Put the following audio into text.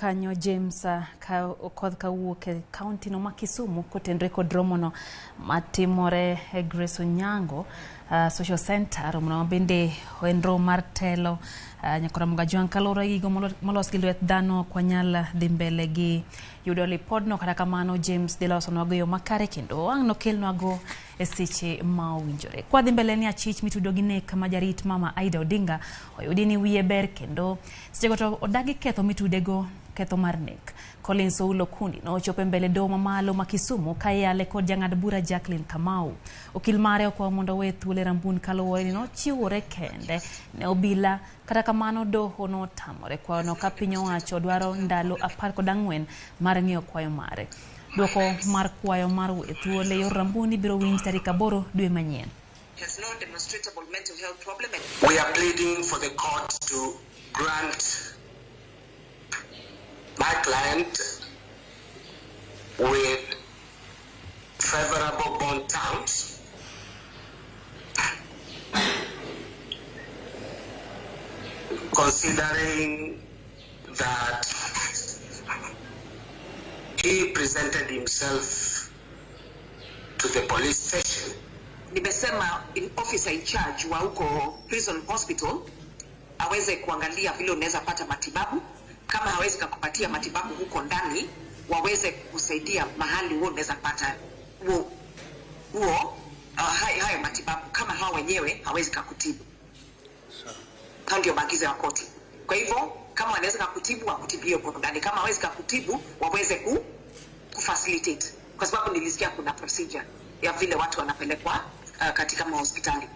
kanyo James kod kawuok e county no Kisumu kotendre kod romono matimore e Grace Onyango social center mno bende enro mar telo nyakora mgajwan kalora gigo molos gi lwet dhano kwa nyala dhi mbele gi yudo lipod no kata kamano James de loso no yo makare kendo ang no kelno go e seche ma owinjore kwa dhi mbele ni achich mitudo gi nek ma jarit mama Ida Odinga oyudi ni wiye ber kendo seche to odagi ketho mitudego ketho mar nek Collins Okundi no chope mbele domo malo ma Kisumu kayale kod jang'ad bura Jacqueline Kamau okil mare okwa mondo we thuole rambun kaluwore no chiwore kende ne obila kata kamano doho no tamore kwa no kapinyo wacho dwaro ndalo 14 mar ng'iyo kwayo mare dwoko mar kwayo mar we thuole yor rambuni biro winj tarik 8 dwe manyien. Has no demonstrable mental health problem. We are pleading for the court to grant my client with favorable bond terms considering that he presented himself to the police station. Nimesema in officer in charge wa huko prison hospital aweze kuangalia vile unaweza pata matibabu. Kama hawezi kukupatia matibabu huko ndani, waweze kusaidia mahali wewe unaweza pata hayo matibabu. Kama hao wenyewe hawezi kukutibu, hao ndio maagizo ya koti. Kwa hivyo kama wanaweza kukutibu wakutibie huko ndani, kama hawezi kukutibu waweze kufacilitate, kwa sababu nilisikia kuna procedure ya vile watu wanapelekwa katika hospitali.